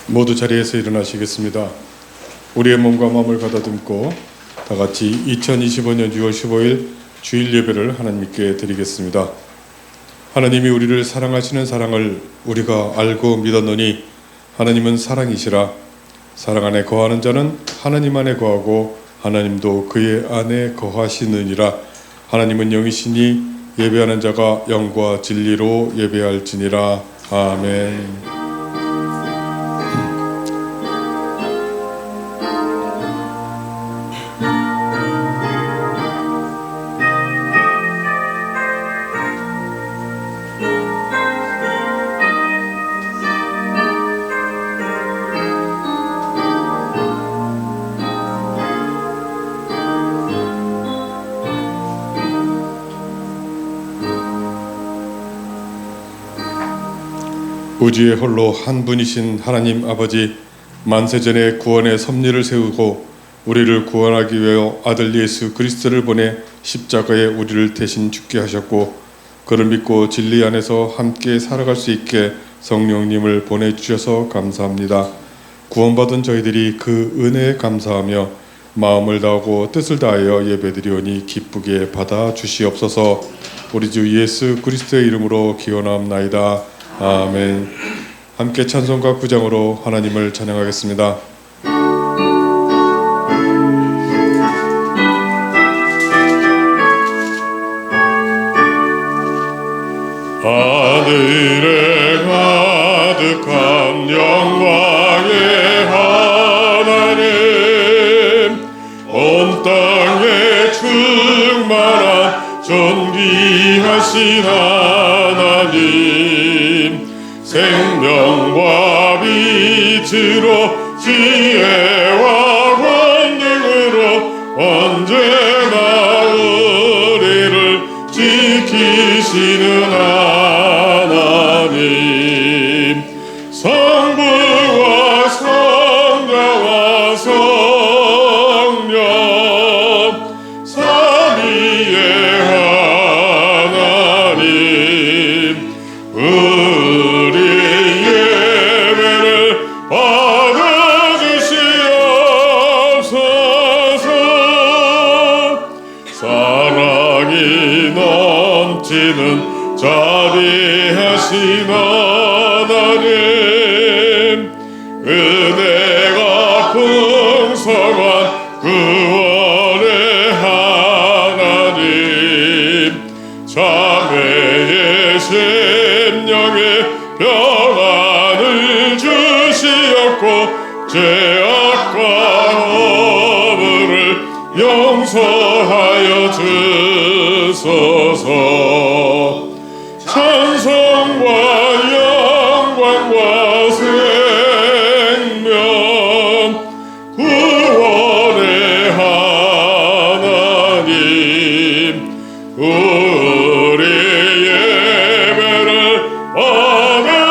모두 자리에서 일어나시겠습니다. 우리의 몸과 마음을 가다듬고 다 같이 2025년 6월 15일 주일 예배를 하나님께 드리겠습니다. 하나님이 우리를 사랑하시는 사랑을 우리가 알고 믿었노니 하나님은 사랑이시라. 사랑 안에 거하는 자는 하나님 안에 거하고 하나님도 그의 안에 거하시느니라. 하나님은 영이시니 예배하는 자가 영과 진리로 예배할지니라. 아멘. 우주의 홀로 한 분이신 하나님 아버지, 만세전에 구원의 섭리를 세우고 우리를 구원하기 위하여 아들 예수 그리스도를 보내 십자가에 우리를 대신 죽게 하셨고, 그를 믿고 진리 안에서 함께 살아갈 수 있게 성령님을 보내주셔서 감사합니다. 구원받은 저희들이 그 은혜에 감사하며 마음을 다하고 뜻을 다하여 예배드리오니 기쁘게 받아주시옵소서. 우리 주 예수 그리스도의 이름으로 기원하옵나이다. 아멘. 함께 찬송가 9장으로 하나님을 찬양하겠습니다. 하늘에 가득한 영광의 하나님, 온 땅에 충만한 존귀하신 하나님, 생명과 빛으로 지혜와 권능으로 언제나 우리를 지키시는 하나님, 성부와 성자와 성령 삼위의 하나님, 우리 예배를 받아주시옵소서. 사랑이 넘치는 자비하신 하나님, 은혜가 풍성한 구원의 죄악과 허물을 용서하여 주소서. 찬송과 영광과 생명 구원의 하나님, 우리 예배를 받아주시옵소서.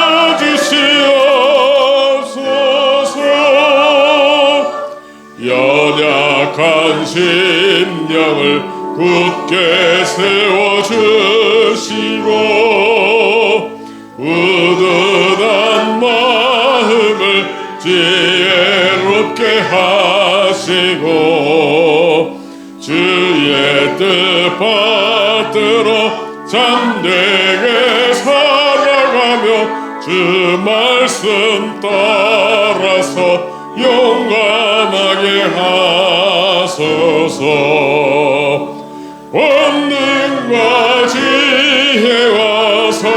연약한 심령을 굳게 세워주시고 우둔한 마음을 지혜롭게 하시고 주의 뜻 받들어 참되게 살아가며 주 말씀 따라서 용감하게 하소서. 권능과 지혜와 사랑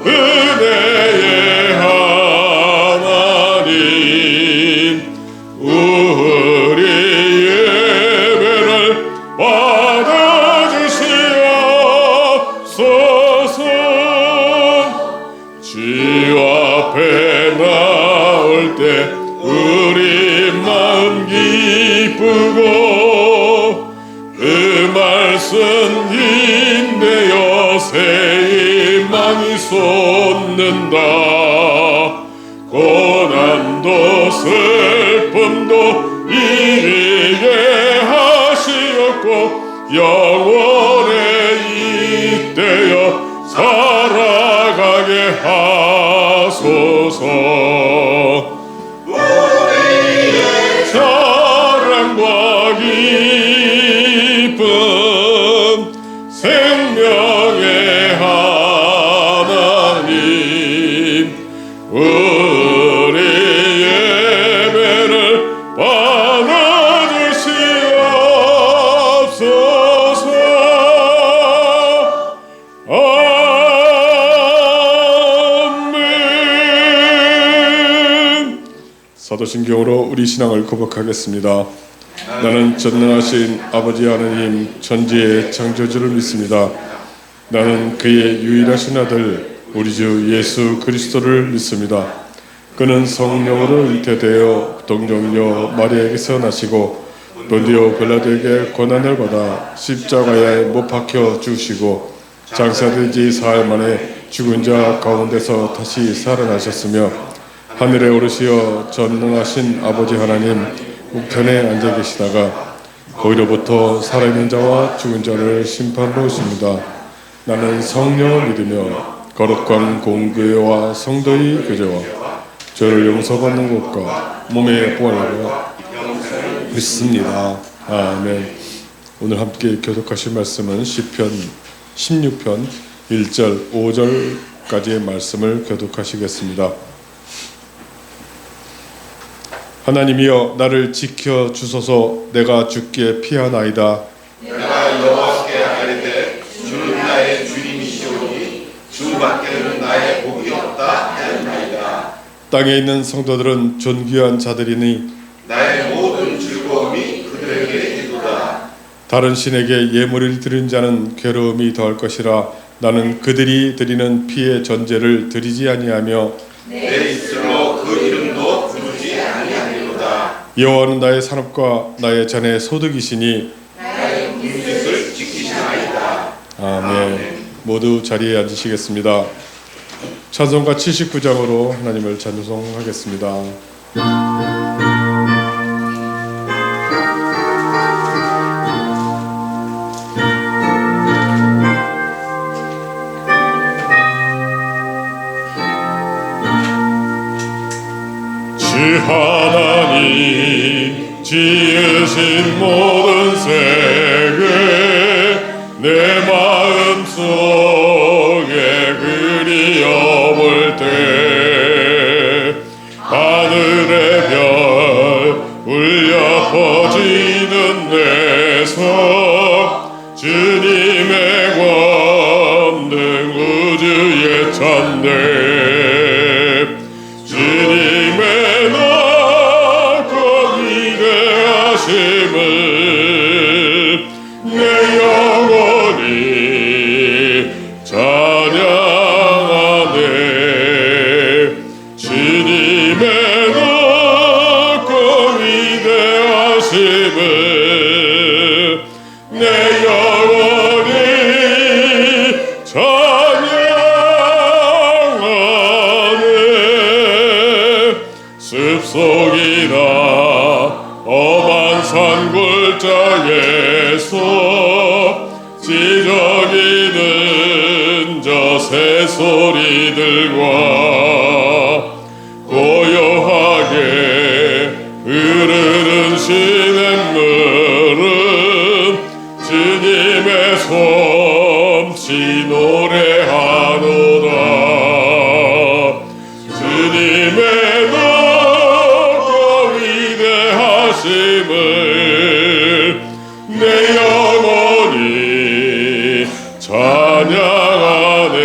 은혜의 하나님, 우리 예배를 받아주시옵소서. 주 앞에 나올 때 우리 마음 기쁘고 그 말씀 인내여 새 희망이 솟는다. 고난도 슬픔도 이기게 하시었고 영원에 잇대어 살아가게 하소서. 우리의 사랑과 기쁨 생명의 하나님, 우리 예배를 받아주시옵소서. 아멘. 사도신경으로 우리 신앙을 고백하겠습니다. 나는 전능하신 아버지 하나님 천지의 창조주를 믿습니다. 나는 그의 유일하신 아들 우리 주 예수 그리스도를 믿습니다. 그는 성령으로 잉태되어 동정녀 마리아에게서 나시고 본디오 빌라도에게 고난을 받아 십자가에 못 박혀 죽으시고 장사된 지 사흘 만에 죽은 자 가운데서 다시 살아나셨으며 하늘에 오르시어 전능하신 아버지 하나님 우편에 앉아 계시다가 거기로부터 살아있는 자와 죽은 자를 심판하러 오십니다. 나는 성령을 믿으며 거룩한 공교회와 성도의 교제와 죄를 용서받는 것과 몸의 부활을 믿습니다. 아멘. 오늘 함께 교독하실 말씀은 시편 16편 1절 5절까지의 말씀을 교독하시겠습니다. 하나님이여 나를 지켜 주소서. 내가 주께 피하나이다. 내가 여호와께 아뢰되 주는 나의 주님이시오니 주밖에는 나의 복이 없다 하였나이다. 땅에 있는 성도들은 존귀한 자들이니 나의 모든 즐거움이 그들에게 이루다. 다른 신에게 예물을 드린 자는 괴로움이 더할 것이라. 나는 그들이 드리는 피의 전제를 드리지 아니하며 내 입술로 그 이름도 부르지 아니하리로다. 여호와는 나의 산업과 나의 잔의 소득이시니 나의 분깃을 지키시나이다. 아멘. 모두 자리에 앉으시겠습니다. 찬송가 79장으로 하나님을 찬송하겠습니다. 하나님 지으신 모든 세계 내 마음속에 그리워볼 때 하늘의 별 울려 퍼지는 내 성 주님의 권능 우주의 찬대 주님의 높고 위대하심을 내 영혼이 찬양하네. 숲속이나 험한 산골짜기에서 지저귀는 저 새소리들과 고요하게 흐르는 시냇물은 주님의 솜씨 노래하노라. 주님의 높고 위대하심을 내 영혼이 찬양하네.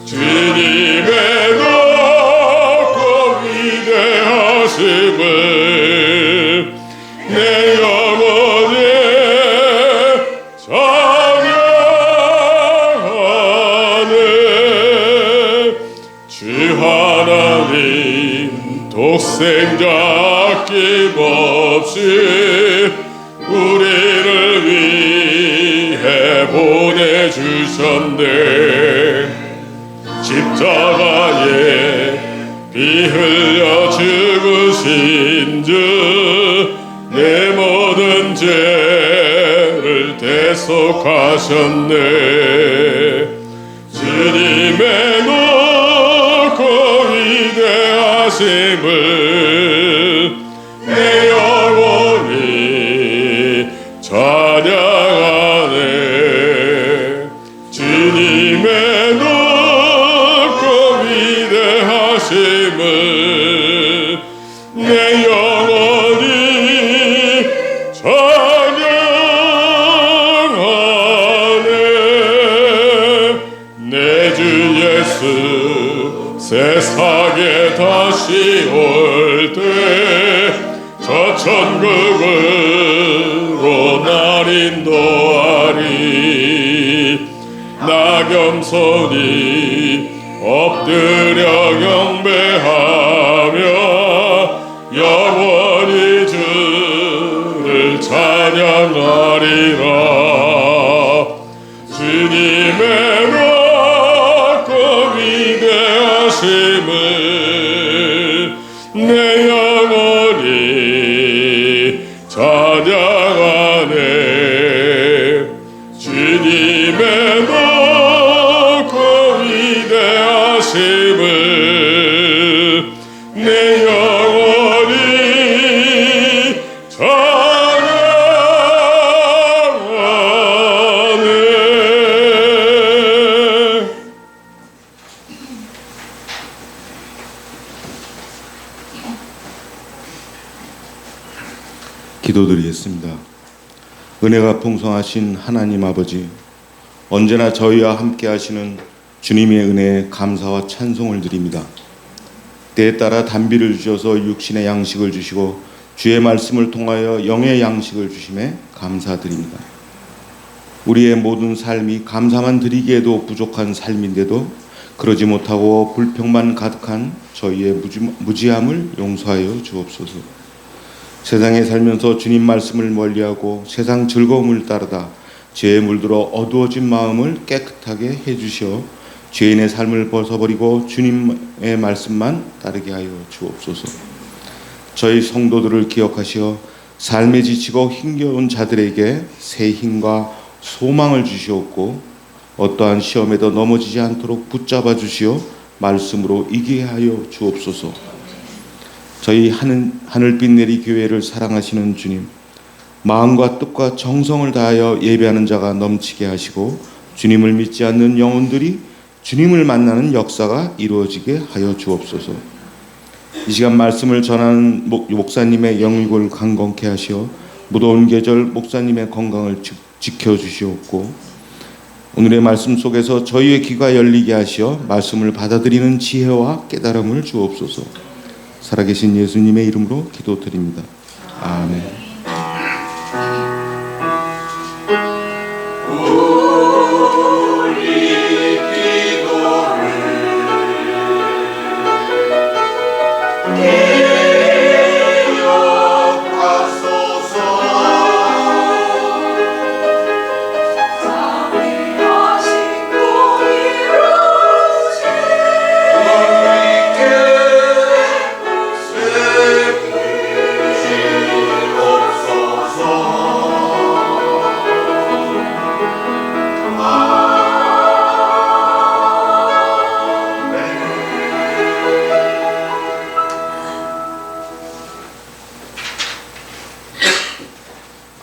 주님의 높고 위대하심을 내 영혼이 찬양하네. 주 하나님 독생자 아낌없이 우리를 위해 보내주셨네. 십자가에 피 흘려 죽으신 주 내 모든 죄를 대속하셨네. 주님의 높고 위대하심을 내 영혼이 찬양하네. 주님의 높고 위대하심을 내 영혼이 찬양하네. 내 주 예수 세상에 다시 올 때 저 천국으로 날 인도하리. 나 겸손히 엎드려 경배하며 영원히 주를 찬양하리라. 주님의 높고 위대하심을 내 영혼이 찬양하네. 주님의 높고 위대하심을 내 영혼이 찬양하네. 기도드리겠습니다. 은혜가 풍성하신 하나님 아버지, 언제나 저희와 함께 하시는 주님의 은혜에 감사와 찬송을 드립니다. 때에 따라 단비를 주셔서 육신의 양식을 주시고 주의 말씀을 통하여 영의 양식을 주심에 감사드립니다. 우리의 모든 삶이 감사만 드리기에도 부족한 삶인데도 그러지 못하고 불평만 가득한 저희의 무지함을 용서하여 주옵소서. 세상에 살면서 주님 말씀을 멀리하고 세상 즐거움을 따르다 죄에 물들어 어두워진 마음을 깨끗하게 해주시어 죄인의 삶을 벗어버리고 주님의 말씀만 따르게 하여 주옵소서. 저희 성도들을 기억하시어 삶에 지치고 힘겨운 자들에게 새 힘과 소망을 주시옵고 어떠한 시험에도 넘어지지 않도록 붙잡아 주시어 말씀으로 이기게 하여 주옵소서. 저희 하늘빛 내리 교회를 사랑하시는 주님, 마음과 뜻과 정성을 다하여 예배하는 자가 넘치게 하시고 주님을 믿지 않는 영혼들이 주님을 만나는 역사가 이루어지게 하여 주옵소서. 이 시간 말씀을 전하는 목사님의 영육을 강건케 하시어 무더운 계절 목사님의 건강을 지켜주시옵고 오늘의 말씀 속에서 저희의 귀가 열리게 하시어 말씀을 받아들이는 지혜와 깨달음을 주옵소서. 살아계신 예수님의 이름으로 기도드립니다. 아멘. 우리 기도를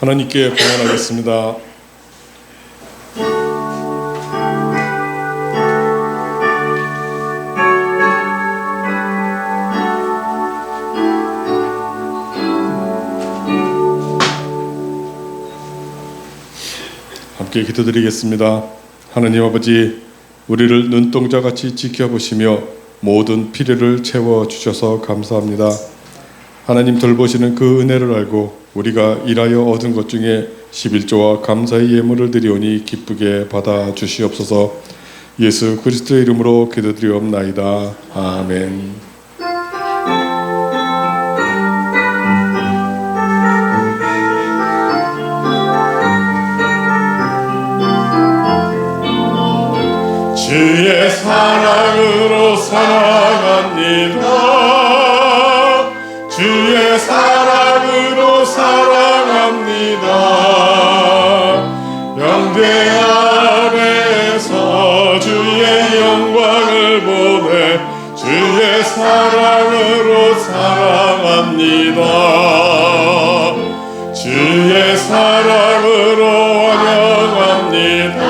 하나님께 봉헌하겠습니다. 함께 기도드리겠습니다. 하나님 아버지, 우리를 눈동자같이 지켜보시며 모든 필요를 채워주셔서 감사합니다. 하나님 돌보시는 그 은혜를 알고 우리가 일하여 얻은 것 중에 11조와 감사의 예물을 드리오니 기쁘게 받아주시옵소서. 예수 그리스도의 이름으로 기도드리옵나이다. 아멘. 주의 사랑으로 사랑합니다. 주의 사랑으로 사랑합니다. 영대 아래에서 주의 영광을 보내 주의 사랑으로 사랑합니다. 주의 사랑으로 환영합니다.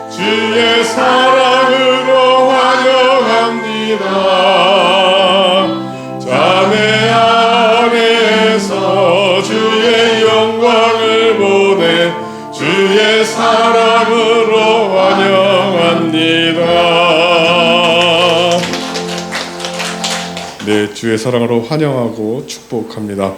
주의 사랑으로 환영합니다. 자매 안에서 주의 영광을 보내 주의 사랑으로 환영합니다. 네, 주의 사랑으로 환영하고 축복합니다.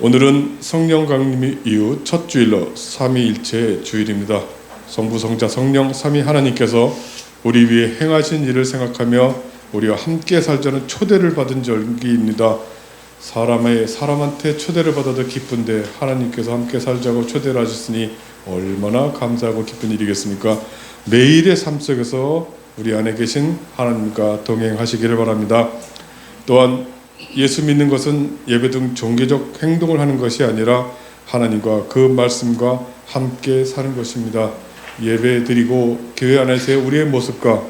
오늘은 성령 강림 이후 첫 주일로 삼위일체의 주일입니다. 성부, 성자, 성령, 삼위 하나님께서 우리 위해 행하신 일을 생각하며 우리와 함께 살자는 초대를 받은 절기입니다. 사람한테 초대를 받아도 기쁜데 하나님께서 함께 살자고 초대를 하셨으니 얼마나 감사하고 기쁜 일이겠습니까? 매일의 삶 속에서 우리 안에 계신 하나님과 동행하시기를 바랍니다. 또한 예수 믿는 것은 예배 등 종교적 행동을 하는 것이 아니라 하나님과 그 말씀과 함께 사는 것입니다. 예배 드리고 교회 안에서의 우리의 모습과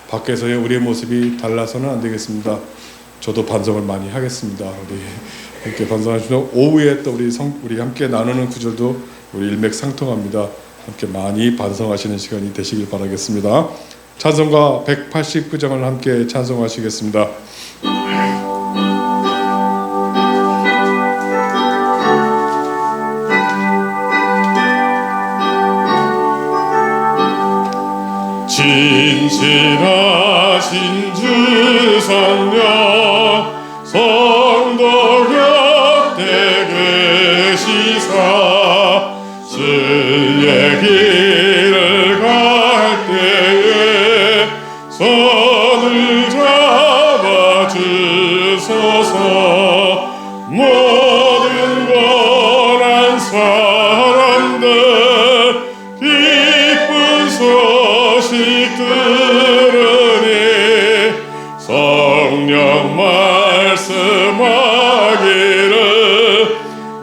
밖에서의 우리의 모습이 달라서는 안 되겠습니다. 저도 반성을 많이 하겠습니다. 우리 함께 반성하시고 오후에 또 우리 함께 나누는 구절도 우리 일맥상통합니다. 함께 많이 반성하시는 시간이 되시길 바라겠습니다. 찬송가 189장을 함께 찬송하시겠습니다. 진실하신 주 성령 성도 곁에 계시사 진리의 길을 갈 때에 손을 잡아 주소서. 모든 고난 사람들 기쁜 소식 들으니 성령 말씀하기를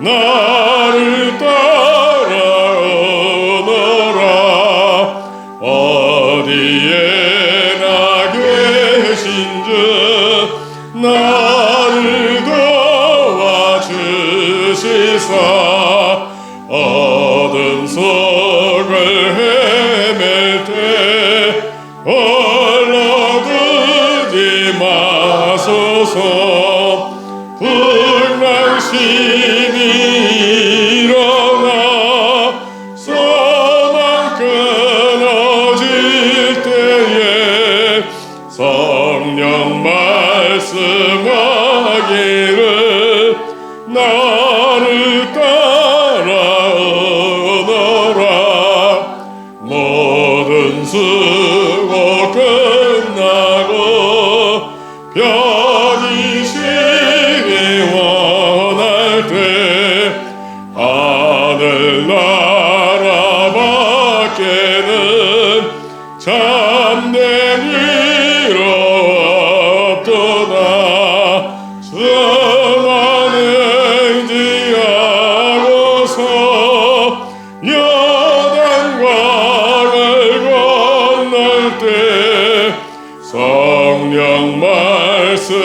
나를 따라오너라. 어디에나 계신 주 나를 도와주시사 어둠 속을 헤맬 때 얼러들지 마소서. 불량심이 일어나 소망 끊어질 때에 성령 말씀하기를 나를 따라오너라. 모든 수고 끝나고 편히쉬기 원할 때 하늘나라 밖에는 참된 위로 없도다. 선한 행지하고서 여단강을 건널 때 성령 말씀하기를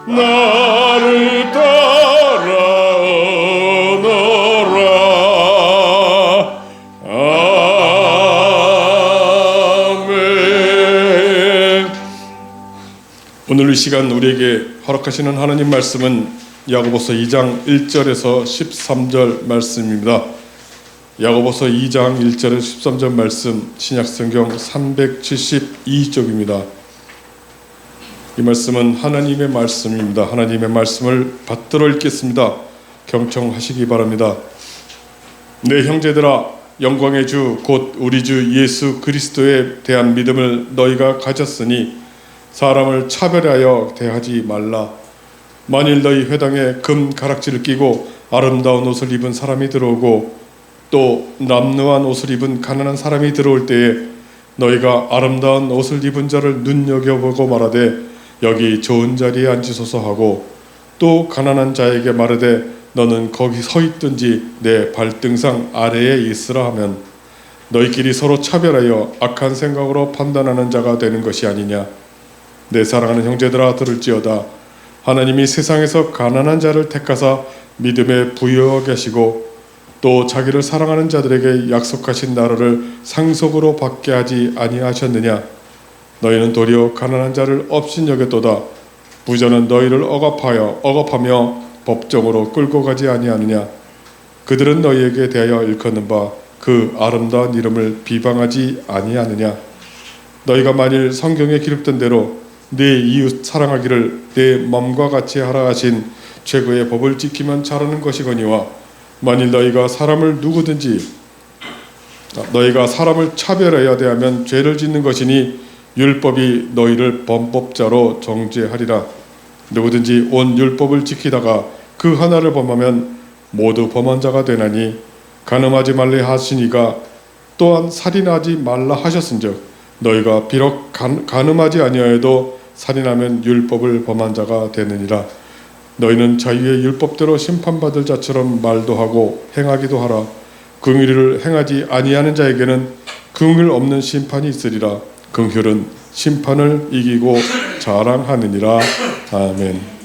나를 따라 오늘 이 시간 우리에게 허락하시는 하나님 말씀은 야고보서 2장 1절에서 13절 말씀입니다. 야고보서 2장 1절에서 13절 말씀, 신약성경 372쪽입니다. 이 말씀은 하나님의 말씀입니다. 하나님의 말씀을 받들어 읽겠습니다. 경청하시기 바랍니다. 내 형제들아, 영광의 주 곧 우리 주 예수 그리스도에 대한 믿음을 너희가 가졌으니 사람을 차별하여 대하지 말라. 만일 너희 회당에 금 가락지를 끼고 아름다운 옷을 입은 사람이 들어오고 또 남루한 옷을 입은 가난한 사람이 들어올 때에 너희가 아름다운 옷을 입은 자를 눈여겨보고 말하되 여기 좋은 자리에 앉으소서 하고 또 가난한 자에게 말하되 너는 거기 서 있든지 내 발등상 아래에 있으라 하면 너희끼리 서로 차별하여 악한 생각으로 판단하는 자가 되는 것이 아니냐. 내 사랑하는 형제들아, 들을지어다. 하나님이 세상에서 가난한 자를 택하사 믿음에 부여하게 하시고 또 자기를 사랑하는 자들에게 약속하신 나라를 상속으로 받게 하지 아니하셨느냐. 너희는 도리어 가난한 자를 업신여겼도다. 부자는 너희를 억압하며 법정으로 끌고 가지 아니하느냐. 그들은 너희에게 대하여 일컫는 바 그 아름다운 이름을 비방하지 아니하느냐. 너희가 만일 성경에 기록된 대로 네 이웃 사랑하기를 내 맘과 같이 하라 하신 최고의 법을 지키면 잘하는 것이거니와 만일 너희가 사람을 차별하여 대하면 죄를 짓는 것이니 율법이 너희를 범법자로 정죄하리라. 누구든지 온 율법을 지키다가 그 하나를 범하면 모두 범한 자가 되나니 간음하지 말라 하시니가 또한 살인하지 말라 하셨은즉 너희가 비록 간음하지 아니하여도 살인하면 율법을 범한 자가 되느니라. 너희는 자유의 율법대로 심판받을 자처럼 말도 하고 행하기도 하라. 긍휼을 행하지 아니하는 자에게는 긍휼 없는 심판이 있으리라. 긍휼은 심판을 이기고 자랑하느니라. 아멘.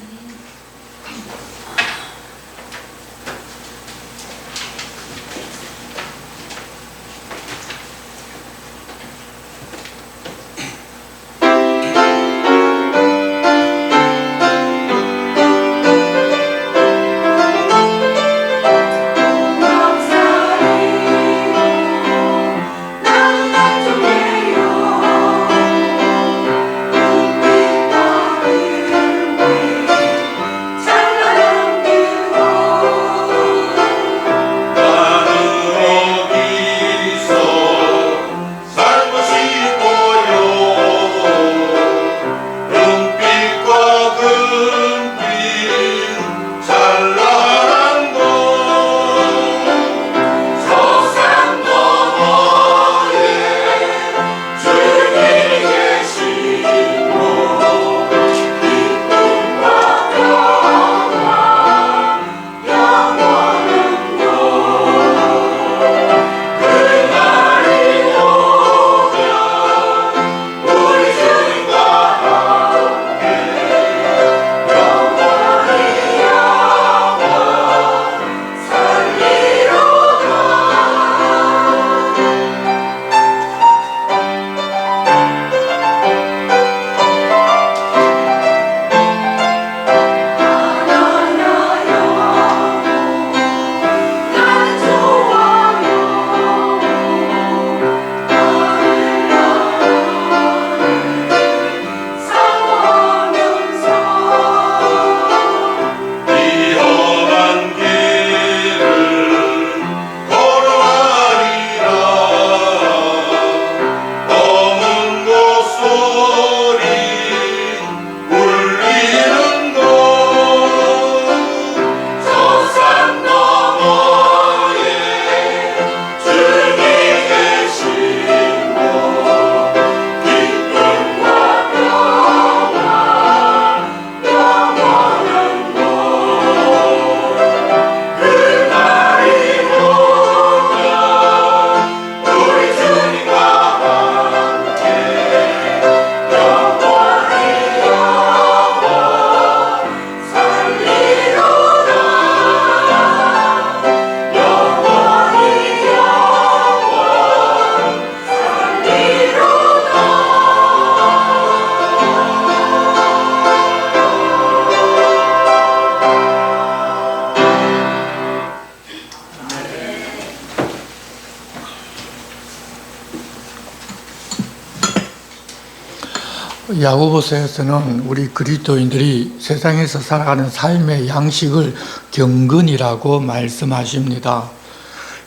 야고보서에서는 우리 그리스도인들이 세상에서 살아가는 삶의 양식을 경건이라고 말씀하십니다.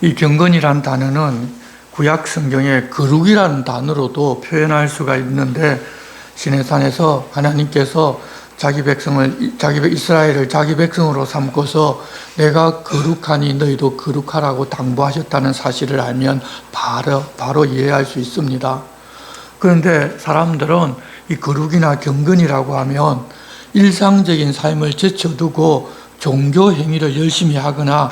이 경건이란 단어는 구약 성경의 거룩이라는 단어로도 표현할 수가 있는데, 시내산에서 하나님께서 이스라엘을 자기 백성으로 삼고서 내가 거룩하니 너희도 거룩하라고 당부하셨다는 사실을 알면 바로 이해할 수 있습니다. 그런데 사람들은 이 거룩이나 경건이라고 하면 일상적인 삶을 제쳐두고 종교 행위를 열심히 하거나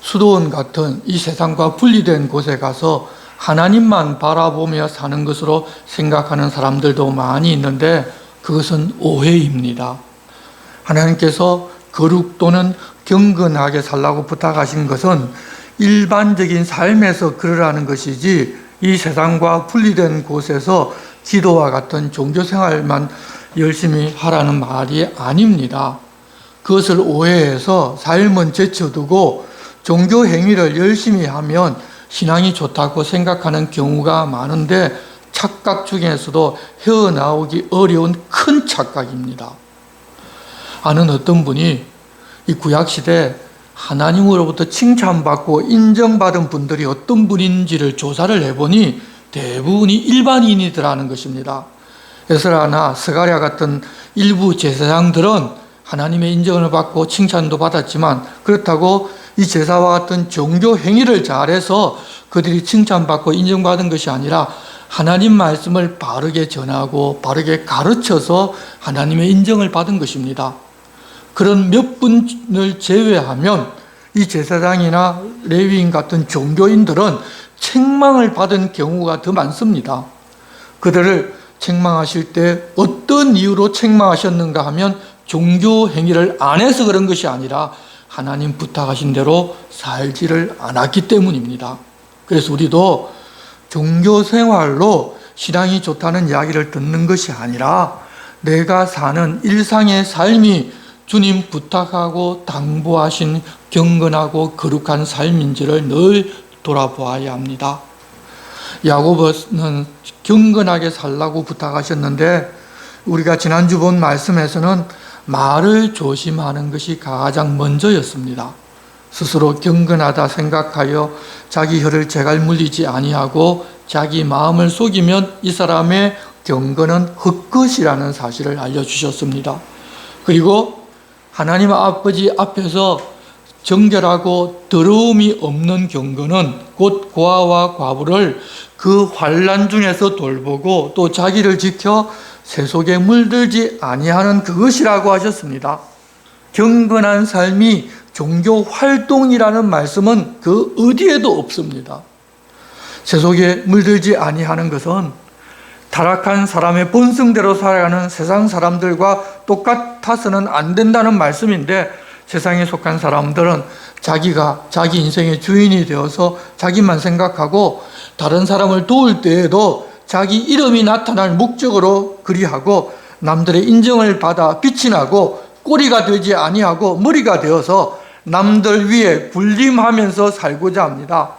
수도원 같은 이 세상과 분리된 곳에 가서 하나님만 바라보며 사는 것으로 생각하는 사람들도 많이 있는데, 그것은 오해입니다. 하나님께서 거룩 또는 경건하게 살라고 부탁하신 것은 일반적인 삶에서 그러라는 것이지, 이 세상과 분리된 곳에서 기도와 같은 종교생활만 열심히 하라는 말이 아닙니다. 그것을 오해해서 삶은 제쳐두고 종교 행위를 열심히 하면 신앙이 좋다고 생각하는 경우가 많은데, 착각 중에서도 헤어나오기 어려운 큰 착각입니다. 아는 어떤 분이 이 구약시대 하나님으로부터 칭찬받고 인정받은 분들이 어떤 분인지를 조사를 해보니 대부분이 일반인이더라는 것입니다. 에스라나 스가랴 같은 일부 제사장들은 하나님의 인정을 받고 칭찬도 받았지만, 그렇다고 이 제사와 같은 종교 행위를 잘해서 그들이 칭찬받고 인정받은 것이 아니라 하나님 말씀을 바르게 전하고 바르게 가르쳐서 하나님의 인정을 받은 것입니다. 그런 몇 분을 제외하면 이 제사장이나 레위인 같은 종교인들은 책망을 받은 경우가 더 많습니다. 그들을 책망하실 때 어떤 이유로 책망하셨는가 하면 종교 행위를 안 해서 그런 것이 아니라 하나님 부탁하신 대로 살지를 않았기 때문입니다. 그래서 우리도 종교 생활로 신앙이 좋다는 이야기를 듣는 것이 아니라 내가 사는 일상의 삶이 주님 부탁하고 당부하신 경건하고 거룩한 삶인지를 늘 돌아보아야 합니다. 야고보는 경건하게 살라고 부탁하셨는데, 우리가 지난주 본 말씀에서는 말을 조심하는 것이 가장 먼저였습니다. 스스로 경건하다 생각하여 자기 혀를 제갈 물리지 아니하고 자기 마음을 속이면 이 사람의 경건은 헛것이라는 사실을 알려주셨습니다. 그리고 하나님 아버지 앞에서 정결하고 더러움이 없는 경건은 곧 고아와 과부를 그 환난 중에서 돌보고 또 자기를 지켜 세속에 물들지 아니하는 그것이라고 하셨습니다. 경건한 삶이 종교 활동이라는 말씀은 그 어디에도 없습니다. 세속에 물들지 아니하는 것은 타락한 사람의 본성대로 살아가는 세상 사람들과 똑같아서는 안 된다는 말씀인데, 세상에 속한 사람들은 자기가 자기 인생의 주인이 되어서 자기만 생각하고 다른 사람을 도울 때에도 자기 이름이 나타날 목적으로 그리하고 남들의 인정을 받아 빛이 나고 꼬리가 되지 아니하고 머리가 되어서 남들 위에 군림하면서 살고자 합니다.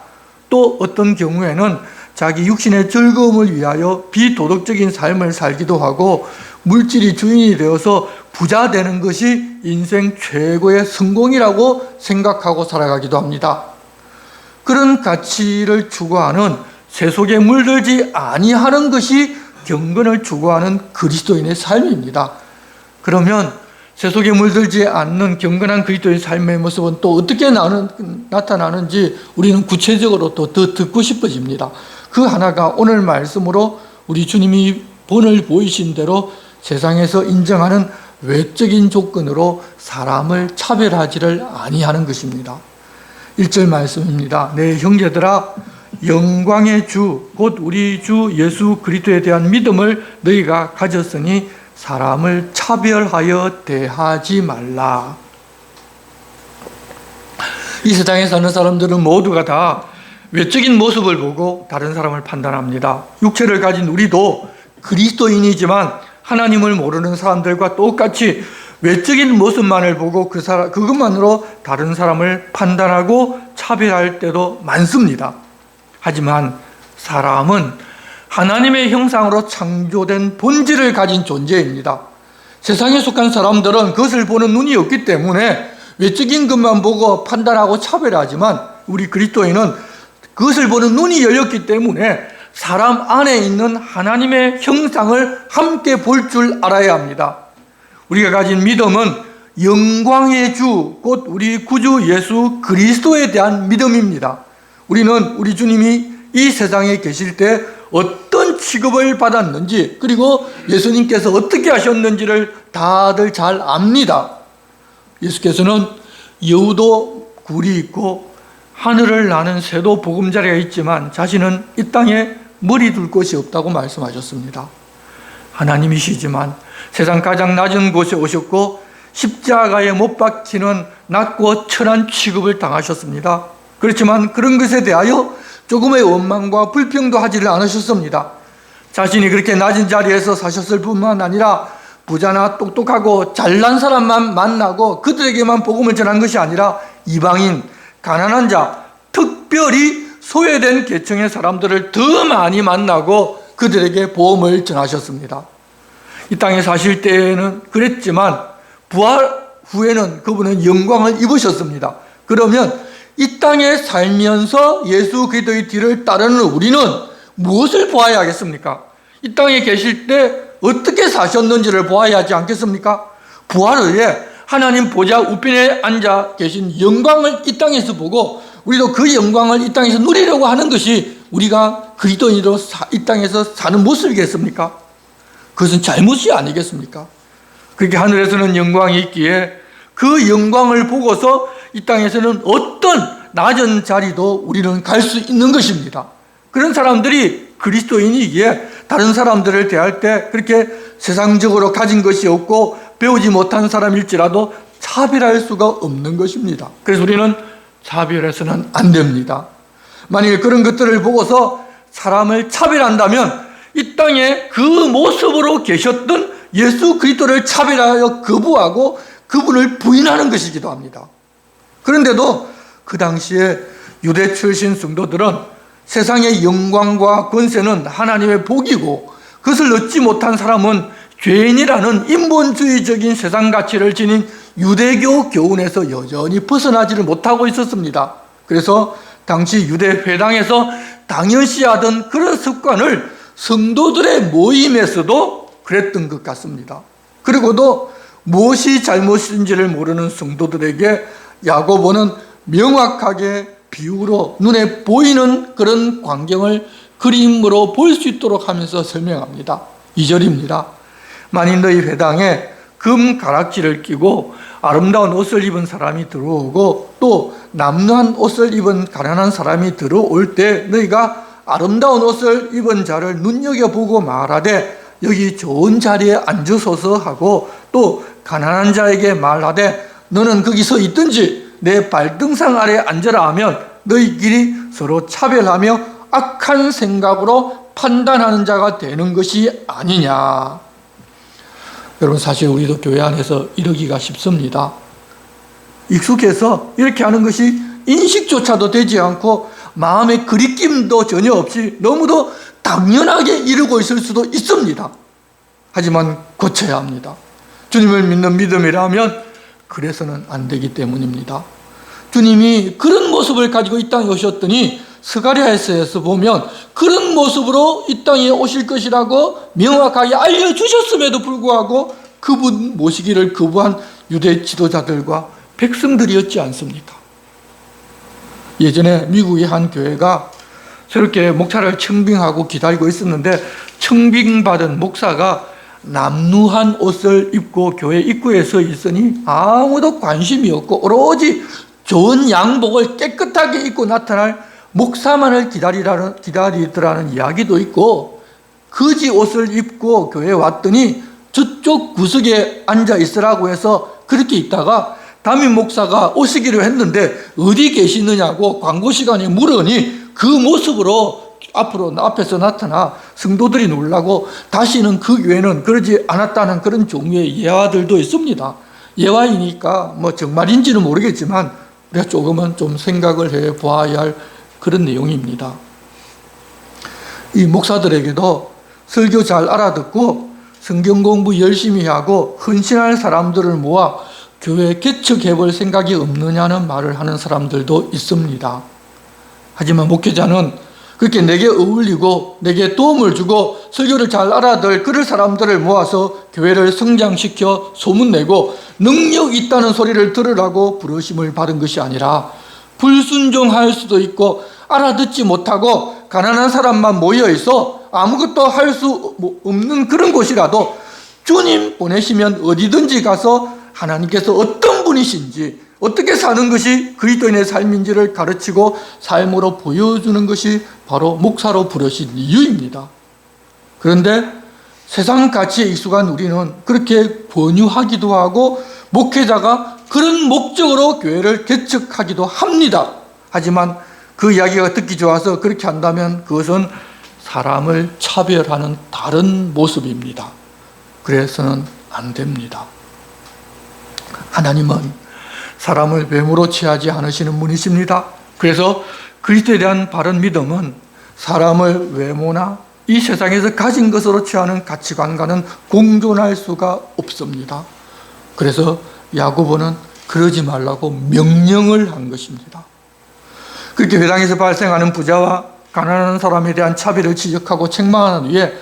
또 어떤 경우에는 자기 육신의 즐거움을 위하여 비도덕적인 삶을 살기도 하고 물질이 주인이 되어서 부자 되는 것이 인생 최고의 성공이라고 생각하고 살아가기도 합니다. 그런 가치를 추구하는, 세속에 물들지 아니하는 것이 경건을 추구하는 그리스도인의 삶입니다. 그러면 세속에 물들지 않는 경건한 그리스도의 삶의 모습은 또 어떻게 나타나는지 우리는 구체적으로 또 더 듣고 싶어집니다. 그 하나가 오늘 말씀으로 우리 주님이 본을 보이신 대로 세상에서 인정하는 외적인 조건으로 사람을 차별하지를 아니하는 것입니다. 1절 말씀입니다. 내 형제들아, 영광의 주 곧 우리 주 예수 그리스도에 대한 믿음을 너희가 가졌으니 사람을 차별하여 대하지 말라. 이 세상에 사는 사람들은 모두가 다 외적인 모습을 보고 다른 사람을 판단합니다. 육체를 가진 우리도 그리스도인이지만 하나님을 모르는 사람들과 똑같이 외적인 모습만을 보고 그것만으로 다른 사람을 판단하고 차별할 때도 많습니다. 하지만 사람은 하나님의 형상으로 창조된 본질을 가진 존재입니다. 세상에 속한 사람들은 그것을 보는 눈이 없기 때문에 외적인 것만 보고 판단하고 차별하지만 우리 그리스도인은 그것을 보는 눈이 열렸기 때문에 사람 안에 있는 하나님의 형상을 함께 볼 줄 알아야 합니다. 우리가 가진 믿음은 영광의 주, 곧 우리 구주 예수 그리스도에 대한 믿음입니다. 우리는 우리 주님이 이 세상에 계실 때 어떤 취급을 받았는지, 그리고 예수님께서 어떻게 하셨는지를 다들 잘 압니다. 예수께서는 여우도 굴이 있고 하늘을 나는 새도 보금자리가 있지만 자신은 이 땅에 머리 둘 곳이 없다고 말씀하셨습니다. 하나님이시지만 세상 가장 낮은 곳에 오셨고 십자가에 못 박히는 낮고 천한 취급을 당하셨습니다. 그렇지만 그런 것에 대하여 조금의 원망과 불평도 하지를 않으셨습니다. 자신이 그렇게 낮은 자리에서 사셨을 뿐만 아니라 부자나 똑똑하고 잘난 사람만 만나고 그들에게만 복음을 전한 것이 아니라 이방인, 가난한 자, 특별히 소외된 계층의 사람들을 더 많이 만나고 그들에게 복음을 전하셨습니다. 이 땅에 사실 때에는 그랬지만 부활 후에는 그분은 영광을 입으셨습니다. 그러면 이 땅에 살면서 예수 그리스도의 뒤를 따르는 우리는 무엇을 보아야 하겠습니까? 이 땅에 계실 때 어떻게 사셨는지를 보아야 하지 않겠습니까? 부활 후에 하나님 보좌 우편에 앉아 계신 영광을 이 땅에서 보고 우리도 그 영광을 이 땅에서 누리려고 하는 것이 우리가 그리스도인으로 이 땅에서 사는 모습이겠습니까? 그것은 잘못이 아니겠습니까? 그렇게 하늘에서는 영광이 있기에 그 영광을 보고서 이 땅에서는 어떤 낮은 자리도 우리는 갈 수 있는 것입니다. 그런 사람들이 그리스도인이기에 다른 사람들을 대할 때 그렇게 세상적으로 가진 것이 없고 배우지 못한 사람일지라도 차별할 수가 없는 것입니다. 그래서 우리는 차별해서는 안 됩니다. 만일 그런 것들을 보고서 사람을 차별한다면 이 땅에 그 모습으로 계셨던 예수 그리스도를 차별하여 거부하고 그분을 부인하는 것이기도 합니다. 그런데도 그 당시에 유대 출신 성도들은 세상의 영광과 권세는 하나님의 복이고 그것을 얻지 못한 사람은 죄인이라는 인본주의적인 세상 가치를 지닌 유대교 교훈에서 여전히 벗어나지를 못하고 있었습니다. 그래서 당시 유대 회당에서 당연시하던 그런 습관을 성도들의 모임에서도 그랬던 것 같습니다. 그리고도 무엇이 잘못인지를 모르는 성도들에게 야고보는 명확하게 비유로 눈에 보이는 그런 광경을 그림으로 볼 수 있도록 하면서 설명합니다. 2절입니다. 만일 너희 회당에 금 가락지를 끼고 아름다운 옷을 입은 사람이 들어오고 또 남루한 옷을 입은 가난한 사람이 들어올 때 너희가 아름다운 옷을 입은 자를 눈여겨보고 말하되 여기 좋은 자리에 앉으소서 하고 또 가난한 자에게 말하되 너는 거기 서 있든지 내 발등상 아래 앉으라 하면 너희끼리 서로 차별하며 악한 생각으로 판단하는 자가 되는 것이 아니냐. 여러분 사실 우리도 교회 안에서 이러기가 쉽습니다. 익숙해서 이렇게 하는 것이 인식조차도 되지 않고 마음의 그리낌도 전혀 없이 너무도 당연하게 이루고 있을 수도 있습니다. 하지만 고쳐야 합니다. 주님을 믿는 믿음이라면 그래서는 안 되기 때문입니다. 주님이 그런 모습을 가지고 이 땅에 오셨더니 스가랴에서 보면 그런 모습으로 이 땅에 오실 것이라고 명확하게 알려주셨음에도 불구하고 그분 모시기를 거부한 유대 지도자들과 백성들이었지 않습니까? 예전에 미국의 한 교회가 새롭게 목사를 청빙하고 기다리고 있었는데 청빙받은 목사가 남루한 옷을 입고 교회 입구에 서 있으니 아무도 관심이 없고 오로지 좋은 양복을 깨끗하게 입고 나타날 목사만을 기다리더라는 이야기도 있고 거지 옷을 입고 교회에 왔더니 저쪽 구석에 앉아 있으라고 해서 그렇게 있다가 담임 목사가 오시기로 했는데 어디 계시느냐고 광고 시간에 물으니 그 모습으로 앞에서 나타나 성도들이 놀라고 다시는 그 교회는 그러지 않았다는 그런 종류의 예화들도 있습니다. 예화이니까 뭐 정말인지는 모르겠지만 우리가 조금은 좀 생각을 해 보아야 할 그런 내용입니다. 이 목사들에게도 설교 잘 알아듣고 성경 공부 열심히 하고 헌신할 사람들을 모아 교회 개척해 볼 생각이 없느냐는 말을 하는 사람들도 있습니다. 하지만 목회자는 그렇게 내게 어울리고 내게 도움을 주고 설교를 잘 알아들 그럴 사람들을 모아서 교회를 성장시켜 소문내고 능력 있다는 소리를 들으라고 부르심을 받은 것이 아니라 불순종할 수도 있고 알아듣지 못하고 가난한 사람만 모여있어 아무것도 할 수 없는 그런 곳이라도 주님 보내시면 어디든지 가서 하나님께서 어떤 분이신지 어떻게 사는 것이 그리스도인의 삶인지를 가르치고 삶으로 보여주는 것이 바로 목사로 부르신 이유입니다. 그런데 세상 가치에 익숙한 우리는 그렇게 권유하기도 하고 목회자가 그런 목적으로 교회를 개척하기도 합니다. 하지만 그 이야기가 듣기 좋아서 그렇게 한다면 그것은 사람을 차별하는 다른 모습입니다. 그래서는 안 됩니다. 하나님은 사람을 뱀으로 취하지 않으시는 분이십니다. 그래서 그리스도에 대한 바른 믿음은 사람을 외모나 이 세상에서 가진 것으로 취하는 가치관과는 공존할 수가 없습니다. 그래서 야고보는 그러지 말라고 명령을 한 것입니다. 그렇게 회당에서 발생하는 부자와 가난한 사람에 대한 차별을 지적하고 책망하는 뒤에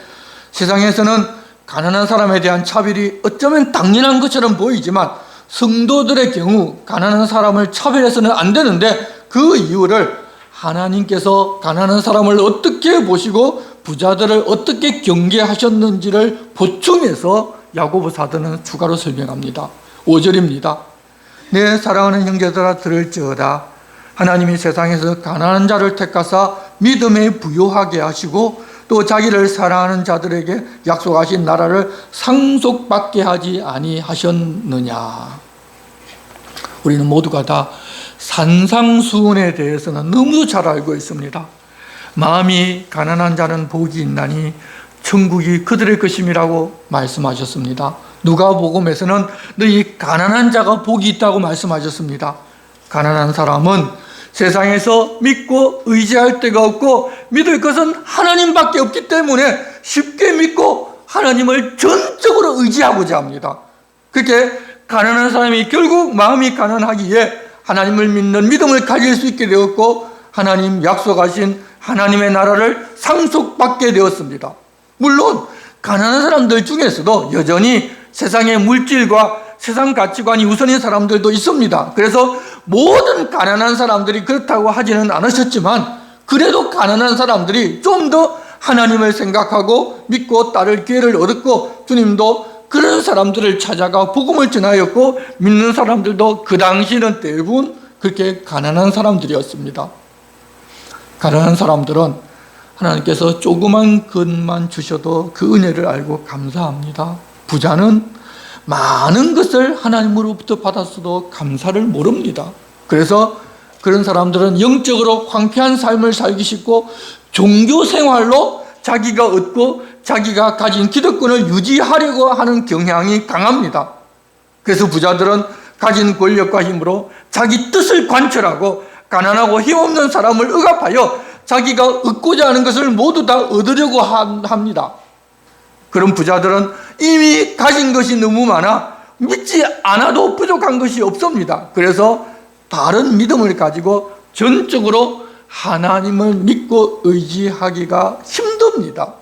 세상에서는 가난한 사람에 대한 차별이 어쩌면 당연한 것처럼 보이지만 성도들의 경우 가난한 사람을 차별해서는 안 되는데 그 이유를 하나님께서 가난한 사람을 어떻게 보시고 부자들을 어떻게 경계하셨는지를 보충해서 야고보 사도는 추가로 설명합니다. 5절입니다. 내 사랑하는 형제들아 들을지어다. 하나님이 세상에서 가난한 자를 택하사 믿음에 부요하게 하시고 또 자기를 사랑하는 자들에게 약속하신 나라를 상속받게 하지 아니하셨느냐. 우리는 모두가 다 산상수훈에 대해서는 너무 잘 알고 있습니다. 마음이 가난한 자는 복이 있나니 천국이 그들의 것임이라고 말씀하셨습니다. 누가복음에서는 너희 가난한 자가 복이 있다고 말씀하셨습니다. 가난한 사람은 세상에서 믿고 의지할 데가 없고 믿을 것은 하나님밖에 없기 때문에 쉽게 믿고 하나님을 전적으로 의지하고자 합니다. 그렇게 가난한 사람이 결국 마음이 가난하기에 하나님을 믿는 믿음을 가질 수 있게 되었고 하나님 약속하신 하나님의 나라를 상속받게 되었습니다. 물론 가난한 사람들 중에서도 여전히 세상의 물질과 세상 가치관이 우선인 사람들도 있습니다. 그래서 모든 가난한 사람들이 그렇다고 하지는 않으셨지만 그래도 가난한 사람들이 좀 더 하나님을 생각하고 믿고 따를 기회를 얻었고 주님도 그런 사람들을 찾아가 복음을 전하였고 믿는 사람들도 그 당시는 대부분 그렇게 가난한 사람들이었습니다. 가난한 사람들은 하나님께서 조그만 것만 주셔도 그 은혜를 알고 감사합니다. 부자는 많은 것을 하나님으로부터 받았어도 감사를 모릅니다. 그래서 그런 사람들은 영적으로 황폐한 삶을 살기 쉽고 종교 생활로 자기가 얻고 자기가 가진 기득권을 유지하려고 하는 경향이 강합니다. 그래서 부자들은 가진 권력과 힘으로 자기 뜻을 관철하고 가난하고 힘없는 사람을 억압하여 자기가 얻고자 하는 것을 모두 다 얻으려고 합니다. 그런 부자들은 이미 가진 것이 너무 많아 믿지 않아도 부족한 것이 없습니다. 그래서 다른 믿음을 가지고 전적으로 하나님을 믿고 의지하기가 힘듭니다.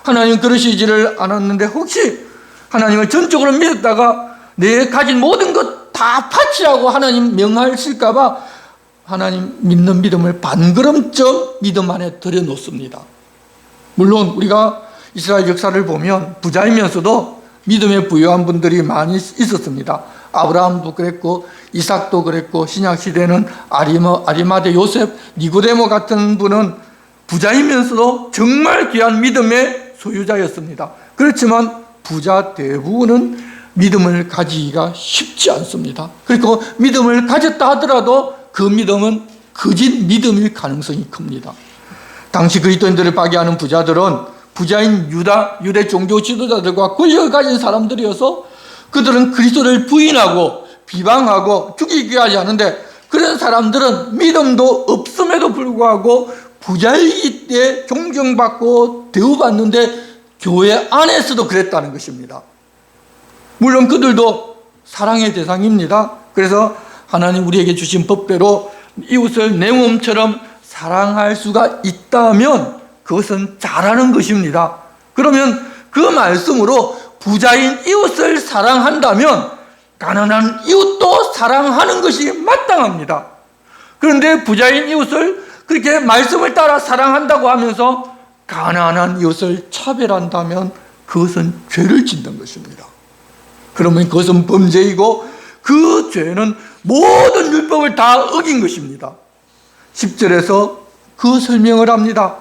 하나님 그러시지를 않았는데 혹시 하나님을 전적으로 믿었다가 내 가진 모든 것 다 바치라고 하나님 명하실까 봐 하나님 믿는 믿음을 반걸음쯤 믿음 안에 들여놓습니다. 물론 우리가 이스라엘 역사를 보면 부자이면서도 믿음에 부유한 분들이 많이 있었습니다. 아브라함도 그랬고 이삭도 그랬고 신약시대는 아리마대 요셉, 니고데모 같은 분은 부자이면서도 정말 귀한 믿음의 소유자였습니다. 그렇지만 부자 대부분은 믿음을 가지기가 쉽지 않습니다. 그리고 믿음을 가졌다 하더라도 그 믿음은 거짓 믿음일 가능성이 큽니다. 당시 그리스도인들을 파괴하는 부자들은 부자인 유대 종교 지도자들과 권력을 가진 사람들이어서 그들은 그리스도를 부인하고 비방하고 죽이게 하지 않는데 그런 사람들은 믿음도 없음에도 불구하고 부자이기 때 존경받고 대우받는데 교회 안에서도 그랬다는 것입니다. 물론 그들도 사랑의 대상입니다. 그래서 하나님 우리에게 주신 법대로 이웃을 내 몸처럼 사랑할 수가 있다면 그것은 잘하는 것입니다. 그러면 그 말씀으로 부자인 이웃을 사랑한다면 가난한 이웃도 사랑하는 것이 마땅합니다. 그런데 부자인 이웃을 그렇게 말씀을 따라 사랑한다고 하면서 가난한 이웃을 차별한다면 그것은 죄를 짓는 것입니다. 그러면 그것은 범죄이고 그 죄는 모든 율법을 다 어긴 것입니다. 10절에서 그 설명을 합니다.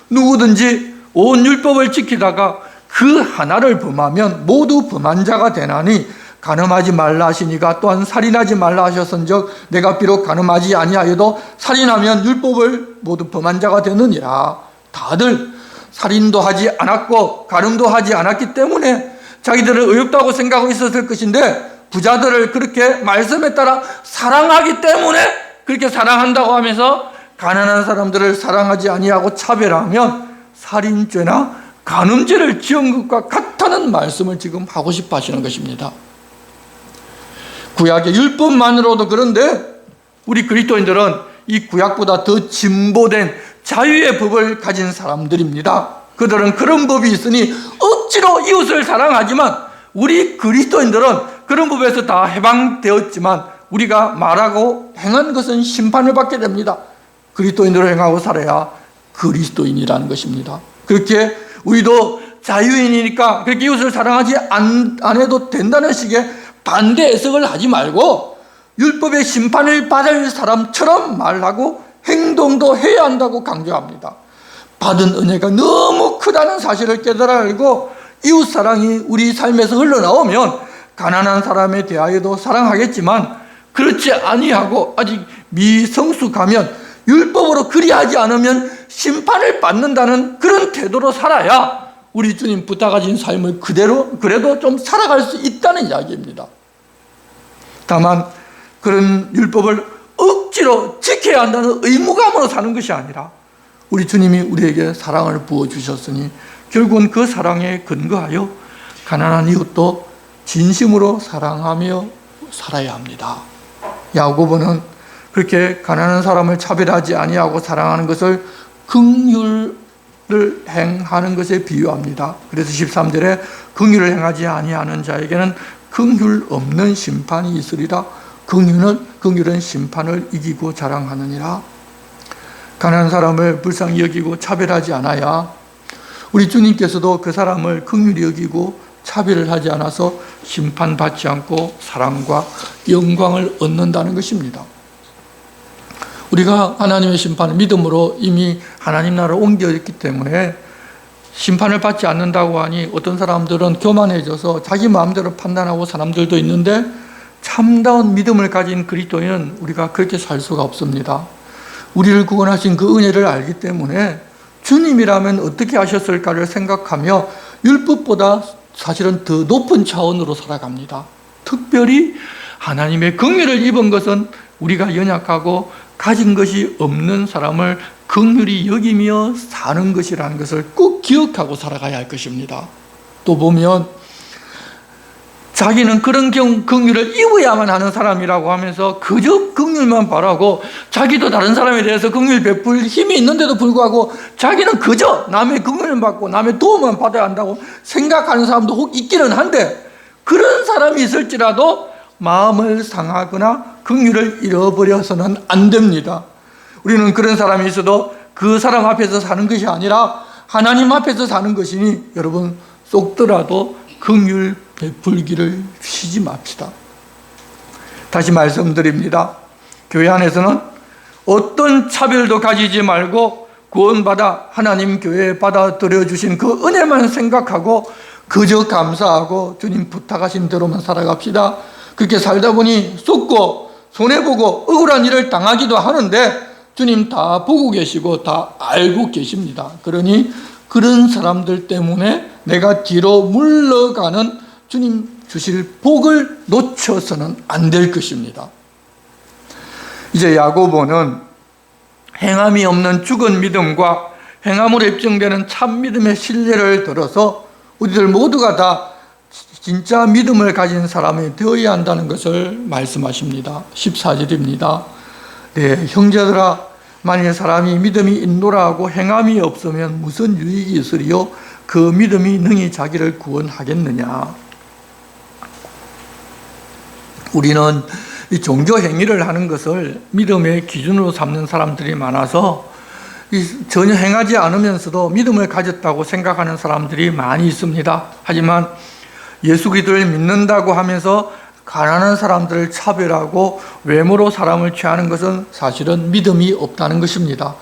누구든지 온 율법을 지키다가 그 하나를 범하면 모두 범한 자가 되나니 간음하지 말라 하시니가 또한 살인하지 말라 하셨은즉 내가 비록 간음하지 아니하여도 살인하면 율법을 모두 범한 자가 되느니라. 다들 살인도 하지 않았고 간음도 하지 않았기 때문에 자기들을 의롭다고 생각하고 있었을 것인데 부자들을 그렇게 말씀에 따라 사랑하기 때문에 그렇게 사랑한다고 하면서 가난한 사람들을 사랑하지 아니하고 차별하면 살인죄나 간음죄를 지은 것과 같다는 말씀을 지금 하고 싶어 하시는 것입니다. 구약의 율법만으로도 그런데 우리 그리스도인들은 이 구약보다 더 진보된 자유의 법을 가진 사람들입니다. 그들은 그런 법이 있으니 억지로 이웃을 사랑하지만 우리 그리스도인들은 그런 법에서 다 해방되었지만 우리가 말하고 행한 것은 심판을 받게 됩니다. 그리스도인으로 행하고 살아야 그리스도인이라는 것입니다. 그렇게 우리도 자유인이니까 그렇게 이웃을 사랑하지 안 해도 된다는 식의 반대 해석을 하지 말고 율법의 심판을 받을 사람처럼 말하고 행동도 해야 한다고 강조합니다. 받은 은혜가 너무 크다는 사실을 깨달아 알고 이웃사랑이 우리 삶에서 흘러나오면 가난한 사람에 대하여도 사랑하겠지만 그렇지 아니하고 아직 미성숙하면 율법으로 그리하지 않으면 심판을 받는다는 그런 태도로 살아야 우리 주님 부탁하신 삶을 그래도 좀 살아갈 수 있다는 이야기입니다. 다만 그런 율법을 억지로 지켜야 한다는 의무감으로 사는 것이 아니라 우리 주님이 우리에게 사랑을 부어주셨으니 결국은 그 사랑에 근거하여 가난한 이웃도 진심으로 사랑하며 살아야 합니다. 야고보는 그렇게 가난한 사람을 차별하지 아니하고 사랑하는 것을 긍휼을 행하는 것에 비유합니다. 그래서 13절에 긍휼을 행하지 아니하는 자에게는 긍휼 없는 심판이 있으리라. 긍휼은 심판을 이기고 자랑하느니라. 가난한 사람을 불쌍히 여기고 차별하지 않아야 우리 주님께서도 그 사람을 긍휼히 여기고 차별을 하지 않아서 심판받지 않고 사랑과 영광을 얻는다는 것입니다. 우리가 하나님의 심판을 믿음으로 이미 하나님 나라로 옮겨있기 때문에 심판을 받지 않는다고 하니 어떤 사람들은 교만해져서 자기 마음대로 판단하고 사람들도 있는데 참다운 믿음을 가진 그리스도인은 우리가 그렇게 살 수가 없습니다. 우리를 구원하신 그 은혜를 알기 때문에 주님이라면 어떻게 하셨을까를 생각하며 율법보다 사실은 더 높은 차원으로 살아갑니다. 특별히 하나님의 긍휼을 입은 것은 우리가 연약하고 가진 것이 없는 사람을 긍휼히 여기며 사는 것이라는 것을 꼭 기억하고 살아가야 할 것입니다. 또 보면 자기는 그런 긍휼을 입어야만 하는 사람이라고 하면서 그저 긍휼만 바라고 자기도 다른 사람에 대해서 긍휼 베풀 힘이 있는데도 불구하고 자기는 그저 남의 긍휼을 받고 남의 도움만 받아야 한다고 생각하는 사람도 혹 있기는 한데 그런 사람이 있을지라도 마음을 상하거나 긍휼을 잃어버려서는 안 됩니다. 우리는 그런 사람이 있어도 그 사람 앞에서 사는 것이 아니라 하나님 앞에서 사는 것이니 여러분 쏙더라도 긍휼 베풀기를 쉬지 맙시다. 다시 말씀드립니다. 교회 안에서는 어떤 차별도 가지지 말고 구원받아 하나님 교회에 받아들여 주신 그 은혜만 생각하고 그저 감사하고 주님 부탁하신 대로만 살아갑시다. 그렇게 살다 보니 쏟고 손해보고 억울한 일을 당하기도 하는데 주님 다 보고 계시고 다 알고 계십니다. 그러니 그런 사람들 때문에 내가 뒤로 물러가는 주님 주실 복을 놓쳐서는 안 될 것입니다. 이제 야고보는 행함이 없는 죽은 믿음과 행함으로 입증되는 참 믿음의 신뢰를 들어서 우리들 모두가 다 진짜 믿음을 가진 사람이 되어야 한다는 것을 말씀하십니다. 14절입니다. 네, 형제들아, 만일 사람이 믿음이 있노라 하고 행함이 없으면 무슨 유익이 있으리요? 그 믿음이 능히 자기를 구원하겠느냐? 우리는 이 종교 행위를 하는 것을 믿음의 기준으로 삼는 사람들이 많아서 전혀 행하지 않으면서도 믿음을 가졌다고 생각하는 사람들이 많이 있습니다. 하지만 예수 그리스도를 믿는다고 하면서 가난한 사람들을 차별하고 외모로 사람을 취하는 것은 사실은 믿음이 없다는 것입니다.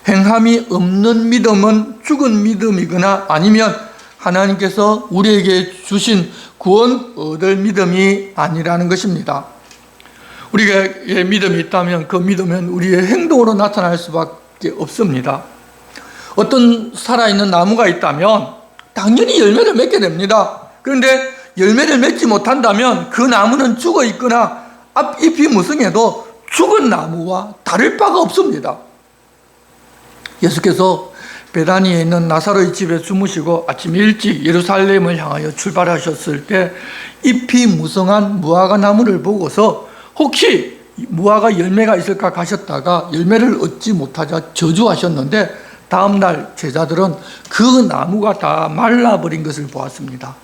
행함이 없는 믿음은 죽은 믿음이거나 아니면 하나님께서 우리에게 주신 구원 얻을 믿음이 아니라는 것입니다. 우리가 믿음이 있다면 그 믿음은 우리의 행동으로 나타날 수밖에 없습니다. 어떤 살아있는 나무가 있다면 당연히 열매를 맺게 됩니다. 그런데 열매를 맺지 못한다면 그 나무는 죽어 있거나 앞잎이 무성해도 죽은 나무와 다를 바가 없습니다. 예수께서 베다니에 있는 나사로의 집에 주무시고 아침 일찍 예루살렘을 향하여 출발하셨을 때 잎이 무성한 무화과 나무를 보고서 혹시 무화과 열매가 있을까 가셨다가 열매를 얻지 못하자 저주하셨는데 다음날 제자들은 그 나무가 다 말라버린 것을 보았습니다.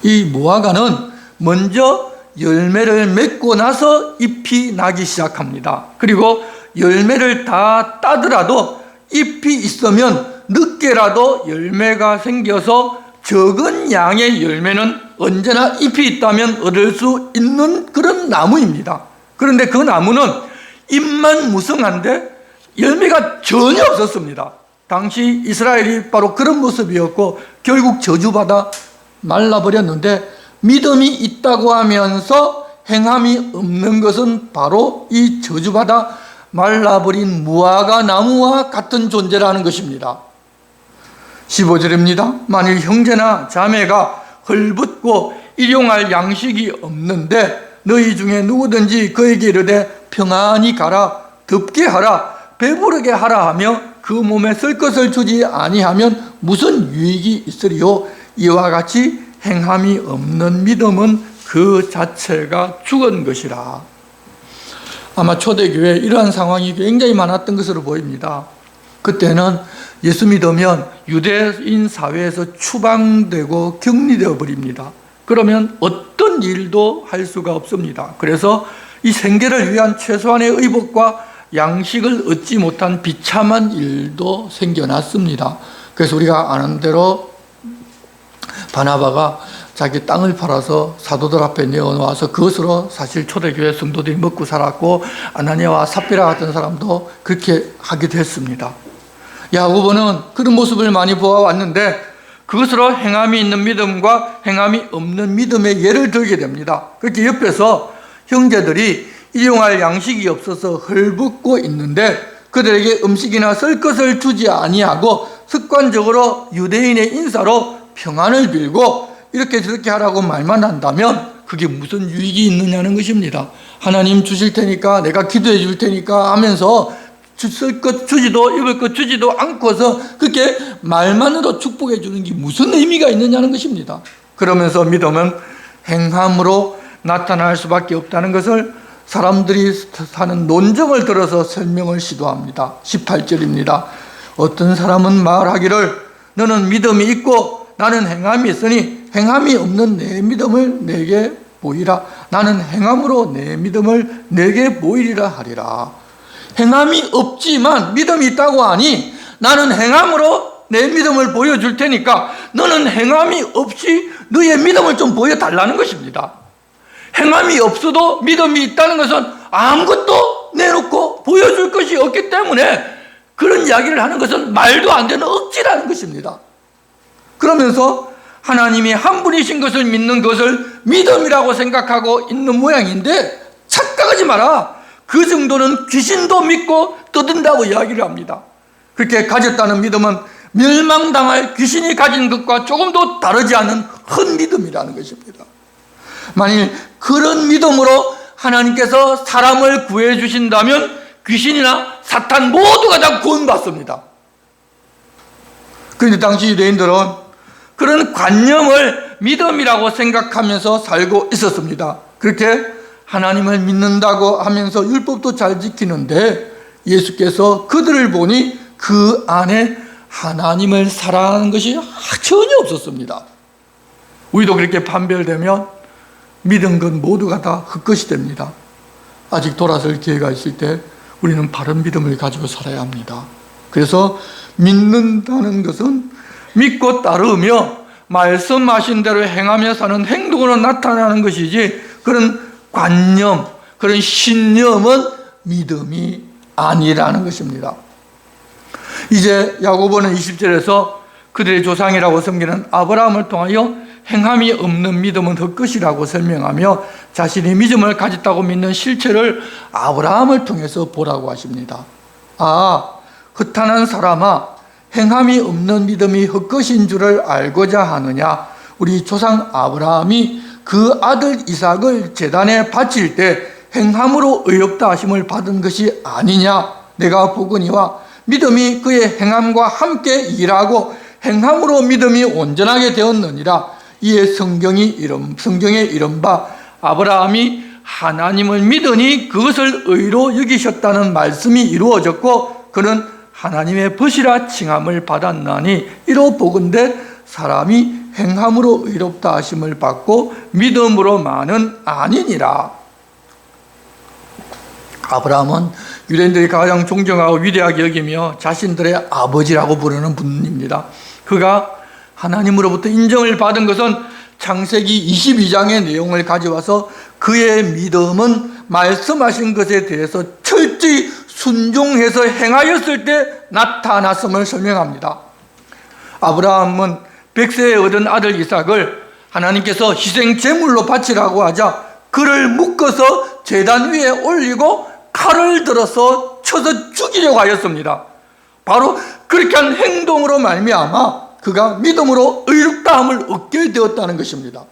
이 무화과는 먼저 열매를 맺고 나서 잎이 나기 시작합니다. 그리고 열매를 다 따더라도 잎이 있으면 늦게라도 열매가 생겨서 적은 양의 열매는 언제나 잎이 있다면 얻을 수 있는 그런 나무입니다. 그런데 그 나무는 잎만 무성한데 열매가 전혀 없었습니다. 당시 이스라엘이 바로 그런 모습이었고 결국 저주받아 말라버렸는데 믿음이 있다고 하면서 행함이 없는 것은 바로 이 저주받아 말라버린 무화과 나무와 같은 존재라는 것입니다. 15절입니다. 만일 형제나 자매가 헐벗고 일용할 양식이 없는데 너희 중에 누구든지 그에게 이르되 평안히 가라, 덥게 하라, 배부르게 하라 하며 그 몸에 쓸 것을 주지 아니하면 무슨 유익이 있으리요? 이와 같이 행함이 없는 믿음은 그 자체가 죽은 것이라. 아마 초대교회에 이러한 상황이 굉장히 많았던 것으로 보입니다. 그때는 예수 믿으면 유대인 사회에서 추방되고 격리되어 버립니다. 그러면 어떤 일도 할 수가 없습니다. 그래서 이 생계를 위한 최소한의 의복과 양식을 얻지 못한 비참한 일도 생겨났습니다. 그래서 우리가 아는 대로 바나바가 자기 땅을 팔아서 사도들 앞에 내어놓아서 그것으로 사실 초대교회 성도들이 먹고 살았고 아나니아와 삽비라 같은 사람도 그렇게 하기도 했습니다. 야고보는 그런 모습을 많이 보아왔는데 그것으로 행함이 있는 믿음과 행함이 없는 믿음의 예를 들게 됩니다. 그렇게 옆에서 형제들이 일용할 양식이 없어서 헐벗고 있는데 그들에게 음식이나 쓸 것을 주지 아니하고 습관적으로 유대인의 인사로 평안을 빌고 이렇게 저렇게 하라고 말만 한다면 그게 무슨 유익이 있느냐는 것입니다. 하나님 주실 테니까 내가 기도해 줄 테니까 하면서 쓸 것 주지도 입을 것 주지도 않고서 그렇게 말만으로 축복해 주는 게 무슨 의미가 있느냐는 것입니다. 그러면서 믿음은 행함으로 나타날 수밖에 없다는 것을 사람들이 사는 논정을 들어서 설명을 시도합니다. 18절입니다. 어떤 사람은 말하기를 너는 믿음이 있고 나는 행함이 있으니 행함이 없는 내 믿음을 내게 보이라. 나는 행함으로 내 믿음을 내게 보이리라 하리라. 행함이 없지만 믿음이 있다고 하니 나는 행함으로 내 믿음을 보여줄 테니까 너는 행함이 없이 너의 믿음을 좀 보여달라는 것입니다. 행함이 없어도 믿음이 있다는 것은 아무것도 내놓고 보여줄 것이 없기 때문에 그런 이야기를 하는 것은 말도 안 되는 억지라는 것입니다. 그러면서 하나님이 한 분이신 것을 믿는 것을 믿음이라고 생각하고 있는 모양인데 착각하지 마라. 그 정도는 귀신도 믿고 떠든다고 이야기를 합니다. 그렇게 가졌다는 믿음은 멸망당할 귀신이 가진 것과 조금도 다르지 않은 큰 믿음이라는 것입니다. 만일 그런 믿음으로 하나님께서 사람을 구해 주신다면 귀신이나 사탄 모두가 다 구원받습니다. 그런데 당시 유대인들은 그런 관념을 믿음이라고 생각하면서 살고 있었습니다. 그렇게 하나님을 믿는다고 하면서 율법도 잘 지키는데 예수께서 그들을 보니 그 안에 하나님을 사랑하는 것이 전혀 없었습니다. 우리도 그렇게 판별되면 믿은 것 모두가 다 헛것이 됩니다. 아직 돌아설 기회가 있을 때 우리는 바른 믿음을 가지고 살아야 합니다. 그래서 믿는다는 것은 믿고 따르며 말씀하신 대로 행하며 사는 행동으로 나타나는 것이지, 그런 관념, 그런 신념은 믿음이 아니라는 것입니다. 이제 야고보는 20절에서 그들의 조상이라고 섬기는 아브라함을 통하여 행함이 없는 믿음은 헛것이라고 설명하며 자신이 믿음을 가졌다고 믿는 실체를 아브라함을 통해서 보라고 하십니다. 허탄한 사람아, 행함이 없는 믿음이 헛것인 줄을 알고자 하느냐? 우리 조상 아브라함이 그 아들 이삭을 제단에 바칠 때 행함으로 의롭다 하심을 받은 것이 아니냐? 내가 보거니와 믿음이 그의 행함과 함께 일하고 행함으로 믿음이 온전하게 되었느니라. 이에 성경에 이른바 아브라함이 하나님을 믿으니 그것을 의로 여기셨다는 말씀이 이루어졌고 그는 하나님의 벗이라 칭함을 받았나니, 이로 보건대 사람이 행함으로 의롭다 하심을 받고 믿음으로만은 아니니라. 아브라함은 유대인들이 가장 존경하고 위대하게 여기며 자신들의 아버지라고 부르는 분입니다. 그가 하나님으로부터 인정을 받은 것은 창세기 22장의 내용을 가져와서 그의 믿음은 말씀하신 것에 대해서 철저히 순종해서 행하였을 때 나타났음을 설명합니다. 아브라함은 100세에 얻은 아들 이삭을 하나님께서 희생 제물로 바치라고 하자 그를 묶어서 제단 위에 올리고 칼을 들어서 쳐서 죽이려고 하였습니다. 바로 그렇게 한 행동으로 말미암아 그가 믿음으로 의롭다함을 얻게 되었다는 것입니다.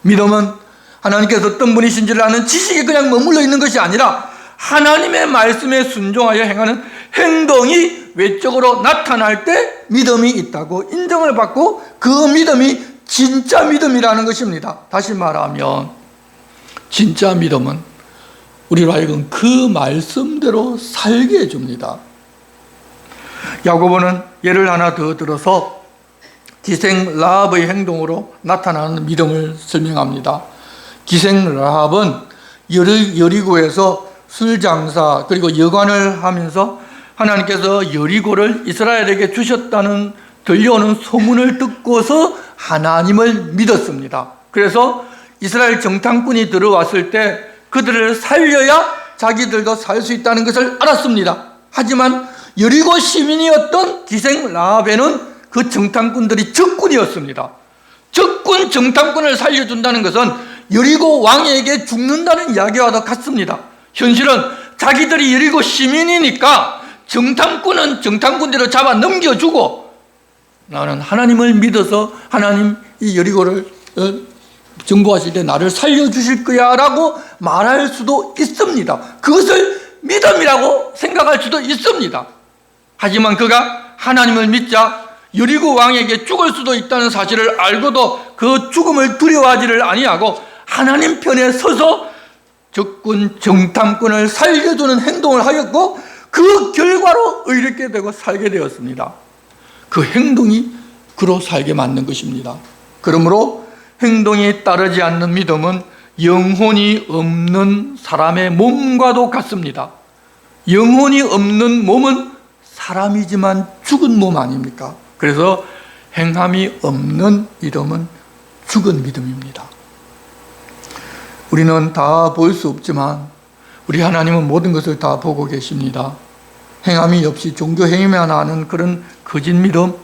믿음은 하나님께서 어떤 분이신지를 아는 지식에 그냥 머물러 있는 것이 아니라 하나님의 말씀에 순종하여 행하는 행동이 외적으로 나타날 때 믿음이 있다고 인정을 받고 그 믿음이 진짜 믿음이라는 것입니다. 다시 말하면 진짜 믿음은 우리로 하여금 그 말씀대로 살게 해줍니다. 야고보는 예를 하나 더 들어서 기생 라합의 행동으로 나타나는 믿음을 설명합니다. 기생 라합은 여리고에서 술 장사 그리고 여관을 하면서 하나님께서 여리고를 이스라엘에게 주셨다는 들려오는 소문을 듣고서 하나님을 믿었습니다. 그래서 이스라엘 정탐꾼이 들어왔을 때 그들을 살려야 자기들도 살 수 있다는 것을 알았습니다. 하지만 여리고 시민이었던 기생 라합에는 그 정탐꾼들이 적군이었습니다. 적군 정탐꾼을 살려준다는 것은 여리고 왕에게 죽는다는 이야기와도 같습니다. 현실은 자기들이 여리고 시민이니까 정탐꾼은 정탐꾼대로 잡아 넘겨주고 나는 하나님을 믿어서 하나님 이 여리고를 정복하실 때 나를 살려주실 거야 라고 말할 수도 있습니다. 그것을 믿음이라고 생각할 수도 있습니다. 하지만 그가 하나님을 믿자 여리고 왕에게 죽을 수도 있다는 사실을 알고도 그 죽음을 두려워하지를 아니하고 하나님 편에 서서 적군 정탐꾼을 살려주는 행동을 하였고 그 결과로 의롭게 되고 살게 되었습니다. 그 행동이 그로 살게 만든 것입니다. 그러므로 행동이 따르지 않는 믿음은 영혼이 없는 사람의 몸과도 같습니다. 영혼이 없는 몸은 사람이지만 죽은 몸 아닙니까? 그래서 행함이 없는 믿음은 죽은 믿음입니다. 우리는 다 볼 수 없지만 우리 하나님은 모든 것을 다 보고 계십니다. 행함이 없이 종교 행위만 하는 그런 거짓 믿음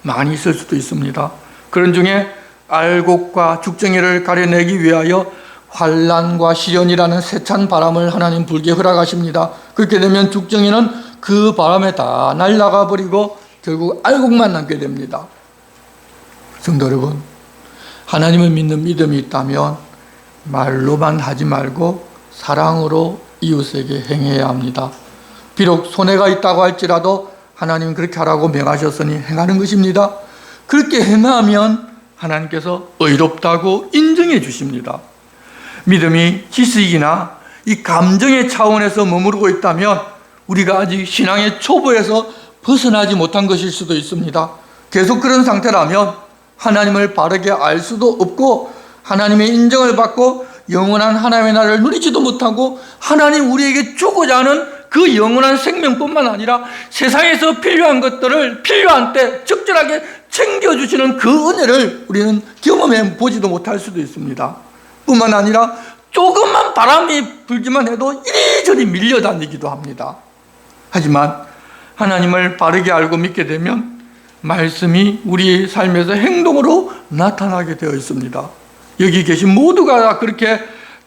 많이 있을 수도 있습니다. 그런 중에 알곡과 죽정이를 가려내기 위하여 환난과 시련이라는 세찬 바람을 하나님 불게 허락하십니다. 그렇게 되면 죽정이는 그 바람에 다 날아가 버리고 결국 알곡만 남게 됩니다. 성도 여러분, 하나님을 믿는 믿음이 있다면 말로만 하지 말고 사랑으로 이웃에게 행해야 합니다. 비록 손해가 있다고 할지라도 하나님 그렇게 하라고 명하셨으니 행하는 것입니다. 그렇게 행하면 하나님께서 의롭다고 인정해 주십니다. 믿음이 지식이나 이 감정의 차원에서 머무르고 있다면 우리가 아직 신앙의 초보에서 벗어나지 못한 것일 수도 있습니다. 계속 그런 상태라면 하나님을 바르게 알 수도 없고 하나님의 인정을 받고 영원한 하나님의 나라를 누리지도 못하고 하나님 우리에게 주고자 하는 그 영원한 생명뿐만 아니라 세상에서 필요한 것들을 필요한 때 적절하게 챙겨주시는 그 은혜를 우리는 경험해 보지도 못할 수도 있습니다. 뿐만 아니라 조금만 바람이 불기만 해도 이리저리 밀려다니기도 합니다. 하지만 하나님을 바르게 알고 믿게 되면 말씀이 우리의 삶에서 행동으로 나타나게 되어 있습니다. 여기 계신 모두가 다 그렇게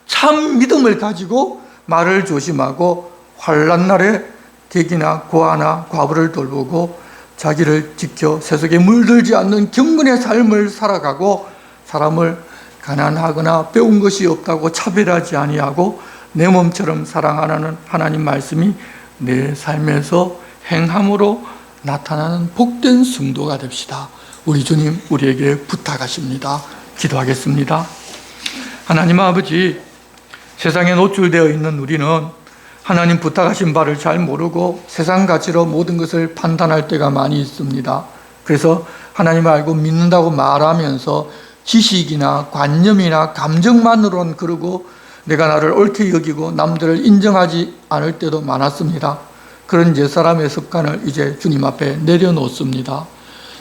참 믿음을 가지고 말을 조심하고 환난 날에 객이나 고아나 과부를 돌보고 자기를 지켜 세속에 물들지 않는 경건의 삶을 살아가고 사람을 가난하거나 배운 것이 없다고 차별하지 아니하고 내 몸처럼 사랑하는 하나님 말씀이 내 삶에서 행함으로 나타나는 복된 성도가 됩시다. 우리 주님 우리에게 부탁하십니다. 기도하겠습니다. 하나님 아버지, 세상에 노출되어 있는 우리는 하나님 부탁하신 바를 잘 모르고 세상 가치로 모든 것을 판단할 때가 많이 있습니다. 그래서 하나님을 알고 믿는다고 말하면서 지식이나 관념이나 감정만으로는 그러고 내가 나를 옳게 여기고 남들을 인정하지 않을 때도 많았습니다. 그런 옛사람의 습관을 이제 주님 앞에 내려놓습니다.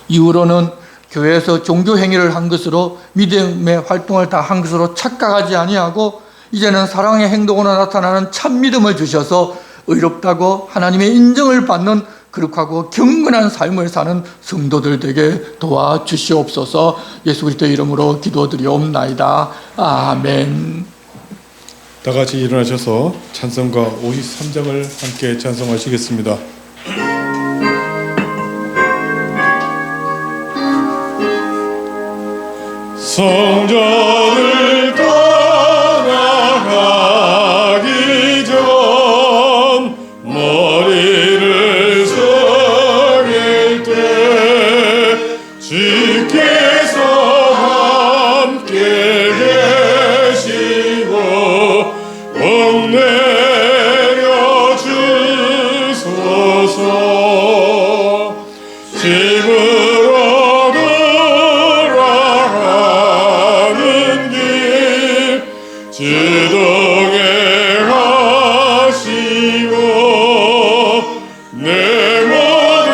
이후로는 교회에서 종교행위를 한 것으로 믿음의 활동을 다 한 것으로 착각하지 아니하고 이제는 사랑의 행동으로 나타나는 참 믿음을 주셔서 의롭다고 하나님의 인정을 받는 거룩하고 경건한 삶을 사는 성도들 되게 도와주시옵소서. 예수 그리스도의 이름으로 기도드리옵나이다. 아멘. 다 같이 일어나셔서 찬송가 53장을 함께 찬송하시겠습니다. 성전을 떠나가기 전 머리를 숙일 때 주께서 함께 계시고 복 내려 주소서. 집으로 돌아가는 길 주동에 가시고 내 모든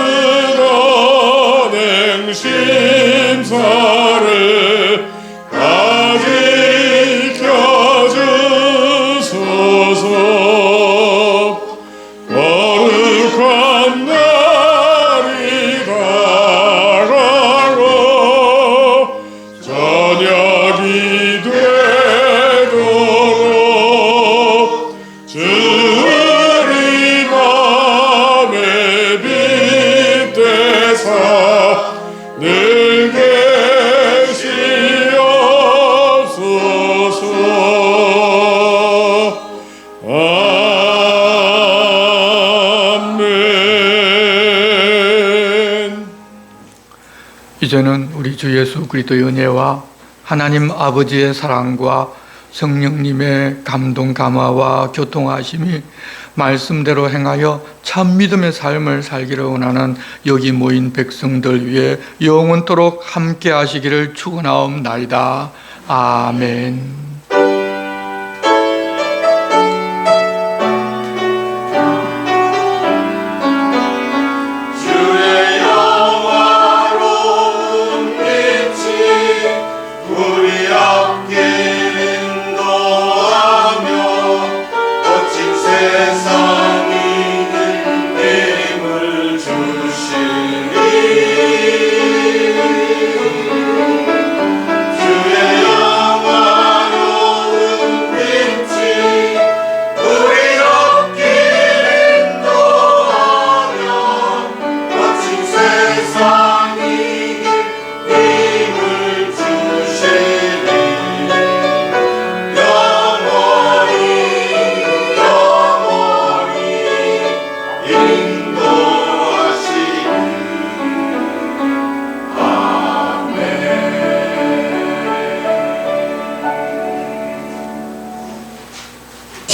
언행 심사를 다 지켜주소서. 거룩한 날이 다가고 저녁이 되도록 주의 맘에 빗대사 늘 계시옵소서. 아멘. 이제는 우리 주 예수 그리스도의 은혜와 하나님 아버지의 사랑과 성령님의 감동 감화와 교통하심이 말씀대로 행하여 참 믿음의 삶을 살기를 원하는 여기 모인 백성들 위해 영원토록 함께 하시기를 축원하옵나이다. 아멘.